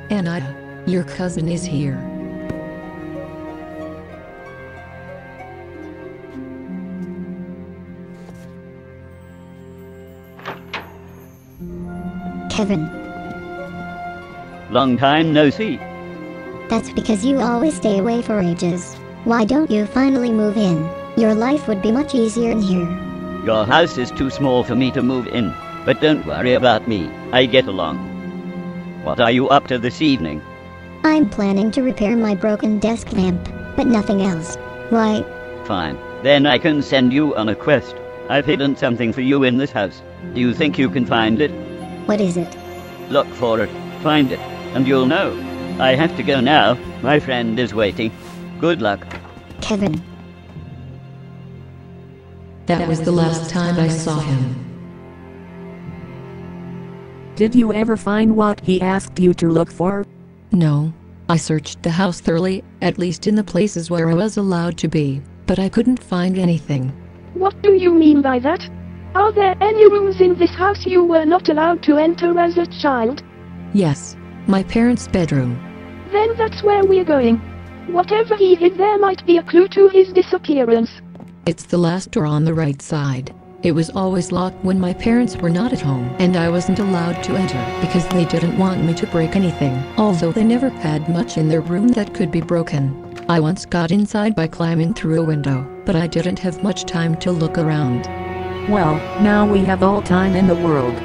Anna, your cousin is here. Kevin. Long time no see. That's because you always stay away for ages. Why don't you finally move in? Your life would be much easier in here. Your house is too small for me to move in, but don't worry about me, I get along. What are you up to this evening? I'm planning to repair my broken desk lamp, but nothing else. Why? Fine, then I can send you on a quest. I've hidden something for you in this house. Do you think you can find it? What is it? Look for it, find it, and you'll know. I have to go now, my friend is waiting. Good luck. Kevin. That was the last time I saw him. Did you ever find what he asked you to look for? No. I searched the house thoroughly, at least in the places where I was allowed to be, but I couldn't find anything. What do you mean by that? Are there any rooms in this house you were not allowed to enter as a child? Yes. My parents' bedroom. Then that's where we're going. Whatever he hid there might be a clue to his disappearance. It's the last door on the right side. It was always locked when my parents were not at home, and I wasn't allowed to enter because they didn't want me to break anything, although they never had much in their room that could be broken. I once got inside by climbing through a window, but I didn't have much time to look around. Well, now we have all time in the world.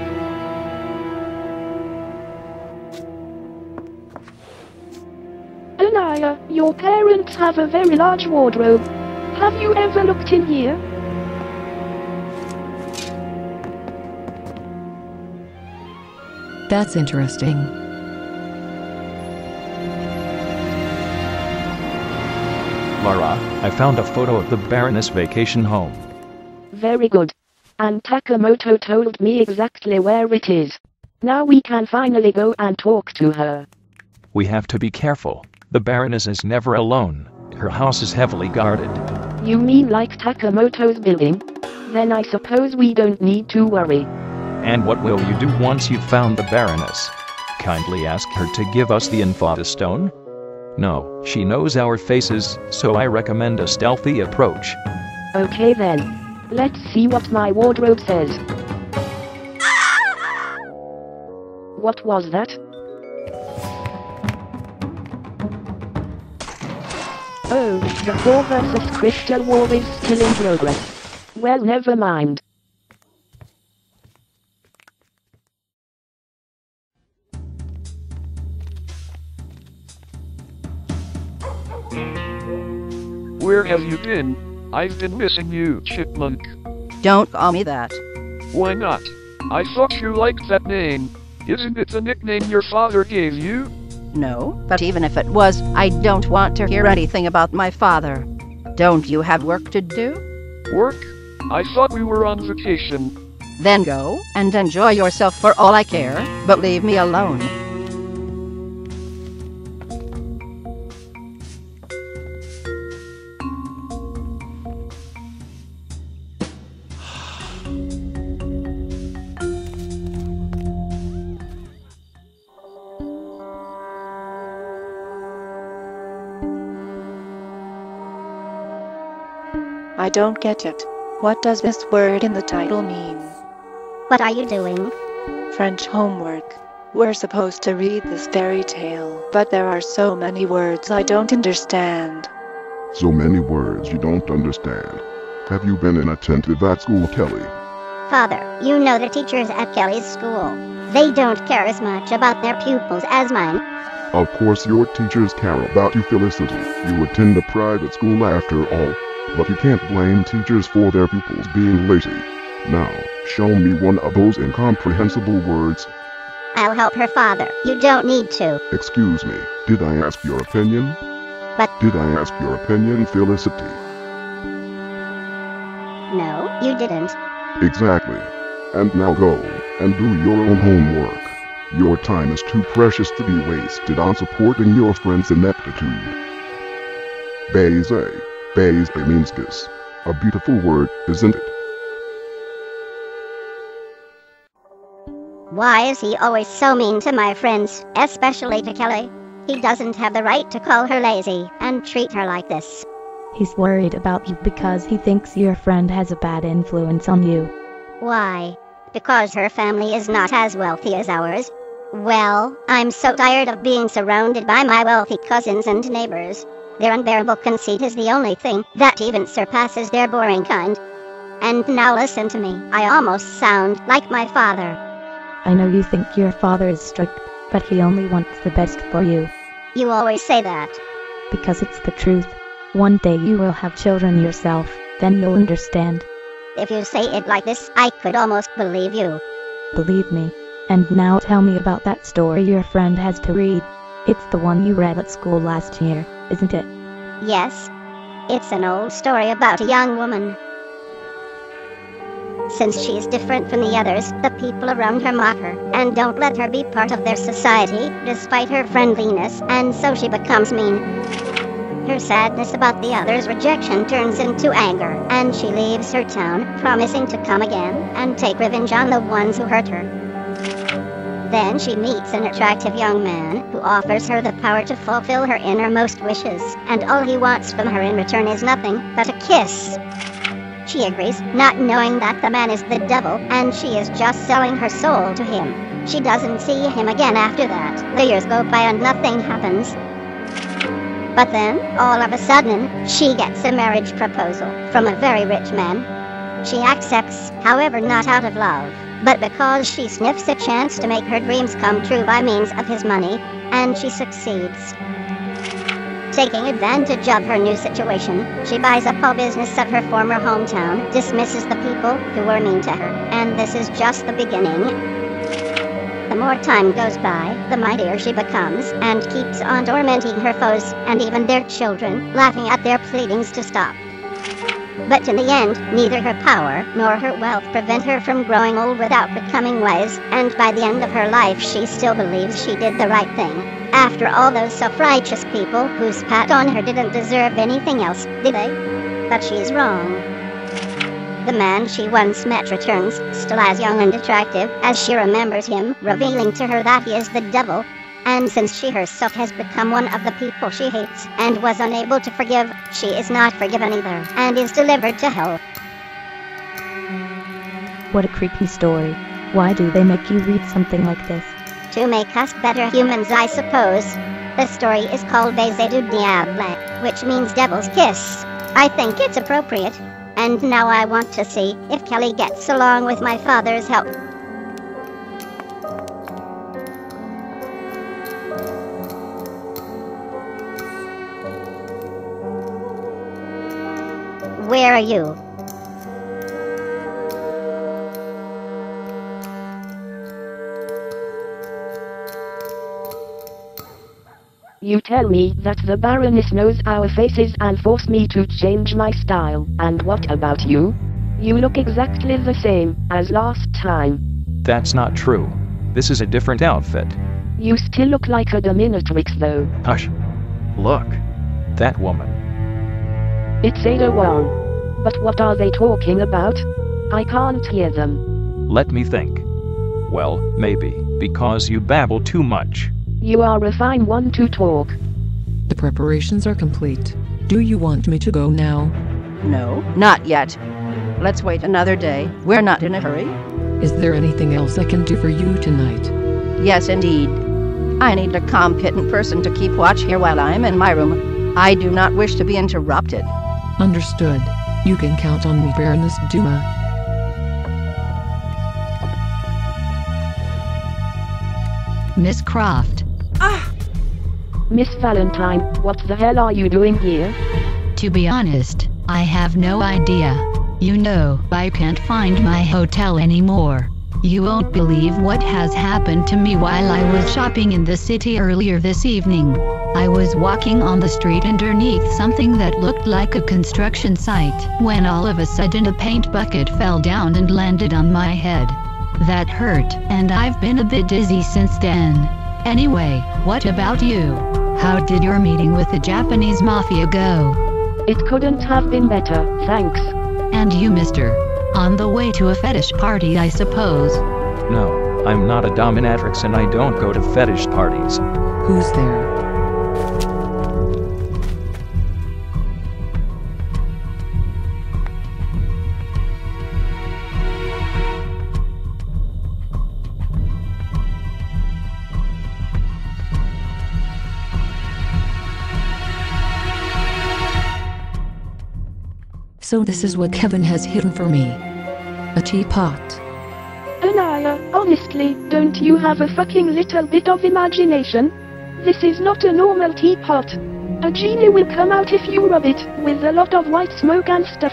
Anaya, your parents have a very large wardrobe. Have you ever looked in here? That's interesting. Lara, I found a photo of the Baroness vacation home. Very good. And Takamoto told me exactly where it is. Now we can finally go and talk to her. We have to be careful. The Baroness is never alone. Her house is heavily guarded. You mean like Takamoto's building? Then I suppose we don't need to worry. And what will you do once you've found the Baroness? Kindly ask her to give us the Infata Stone? No, she knows our faces, so I recommend a stealthy approach. Okay then. Let's see what my wardrobe says. What was that? Oh, the 4 versus Crystal War is still in progress. Well, never mind. Where have you been? I've been missing you, Chipmunk. Don't call me that. Why not? I thought you liked that name. Isn't it the nickname your father gave you? No, but even if it was, I don't want to hear anything about my father. Don't you have work to do? Work? I thought we were on vacation. Then go and enjoy yourself for all I care, but leave me alone. I don't get it. What does this word in the title mean? What are you doing? French homework. We're supposed to read this fairy tale, but there are so many words I don't understand. So many words you don't understand. Have you been inattentive at school, Kelly? Father, you know the teachers at Kelly's school. They don't care as much about their pupils as mine. Of course your teachers care about you, Felicity. You attend a private school after all. But you can't blame teachers for their pupils being lazy. Now, show me one of those incomprehensible words. I'll help her, Father. You don't need to. Excuse me, did I ask your opinion? But... Did I ask your opinion, Felicity? No, you didn't. Exactly. And now go, and do your own homework. Your time is too precious to be wasted on supporting your friend's ineptitude. Baize. Baize means kiss. A beautiful word, isn't it? Why is he always so mean to my friends, especially to Kelly? He doesn't have the right to call her lazy and treat her like this. He's worried about you because he thinks your friend has a bad influence on you. Why? Because her family is not as wealthy as ours? Well, I'm so tired of being surrounded by my wealthy cousins and neighbors. Their unbearable conceit is the only thing that even surpasses their boring kind. And now listen to me, I almost sound like my father. I know you think your father is strict, but he only wants the best for you. You always say that. Because it's the truth. One day you will have children yourself, then you'll understand. If you say it like this, I could almost believe you. Believe me. And now tell me about that story your friend has to read. It's the one you read at school last year, isn't it? Yes. It's an old story about a young woman. Since she's different from the others, the people around her mock her, and don't let her be part of their society, despite her friendliness, and so she becomes mean. Her sadness about the others' rejection turns into anger, and she leaves her town, promising to come again, and take revenge on the ones who hurt her. Then she meets an attractive young man, who offers her the power to fulfill her innermost wishes, and all he wants from her in return is nothing but a kiss. She agrees, not knowing that the man is the devil, and she is just selling her soul to him. She doesn't see him again after that. The years go by and nothing happens. But then, all of a sudden, she gets a marriage proposal from a very rich man. She accepts, however not out of love, but because she sniffs a chance to make her dreams come true by means of his money, and she succeeds. Taking advantage of her new situation, she buys up all business of her former hometown, dismisses the people who were mean to her, and this is just the beginning. The more time goes by, the mightier she becomes, and keeps on tormenting her foes, and even their children, laughing at their pleadings to stop. But in the end, neither her power nor her wealth prevent her from growing old without becoming wise, and by the end of her life she still believes she did the right thing. After all those self-righteous people who spat on her didn't deserve anything else, did they? But she's wrong. The man she once met returns, still as young and attractive as she remembers him, revealing to her that he is the devil. And since she herself has become one of the people she hates and was unable to forgive, she is not forgiven either, and is delivered to hell. What a creepy story. Why do they make you read something like this? To make us better humans, I suppose. The story is called Baiser du Diable, which means Devil's Kiss. I think it's appropriate. And now I want to see if Kelly gets along with my father's help. Where are you? You tell me that the Baroness knows our faces and forced me to change my style. And what about you? You look exactly the same as last time. That's not true. This is a different outfit. You still look like a dominatrix though. Hush. Look. That woman. It's Ada Wong. But what are they talking about? I can't hear them. Let me think. Well, maybe, because you babble too much. You are a fine one to talk. The preparations are complete. Do you want me to go now? No, not yet. Let's wait another day. We're not in a hurry. Is there anything else I can do for you tonight? Yes, indeed. I need a competent person to keep watch here while I'm in my room. I do not wish to be interrupted. Understood. You can count on me, Baroness Duma. Miss Croft. Miss Valentine, what the hell are you doing here? To be honest, I have no idea. You know, I can't find my hotel anymore. You won't believe what has happened to me while I was shopping in the city earlier this evening. I was walking on the street underneath something that looked like a construction site, when all of a sudden a paint bucket fell down and landed on my head. That hurt, and I've been a bit dizzy since then. Anyway, what about you? How did your meeting with the Japanese mafia go? It couldn't have been better, thanks. And you, mister? On the way to a fetish party, I suppose. No, I'm not a dominatrix and I don't go to fetish parties. Who's there? So this is what Kevin has hidden for me. A teapot. Anaya, honestly, don't you have a fucking little bit of imagination? This is not a normal teapot. A genie will come out if you rub it, with a lot of white smoke and stuff.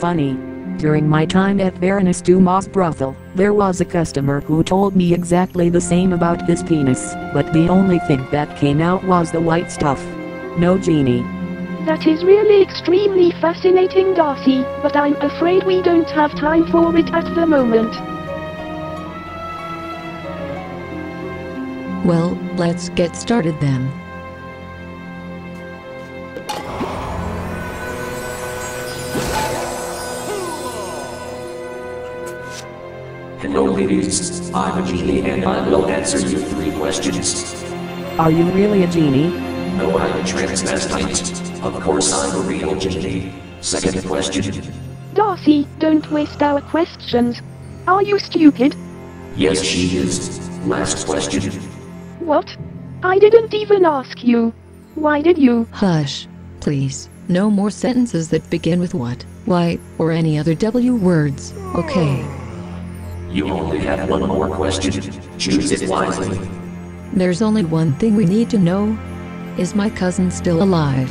Funny. During my time at Baroness Dumas' brothel, there was a customer who told me exactly the same about his penis, but the only thing that came out was the white stuff. No genie. That is really extremely fascinating, Darcy, but I'm afraid we don't have time for it at the moment. Well, let's get started then. Hello ladies, I'm a genie and I will answer you 3 questions. Are you really a genie? No, I'm a transvestite. Of course I'm a real genie. Second question. Darcy, don't waste our questions. Are you stupid? Yes, she is. Last question. What? I didn't even ask you. Why did you? Hush, please. No more sentences that begin with what, why, or any other W words, okay? You only have 1 more question. Choose it wisely. There's only one thing we need to know. Is my cousin still alive?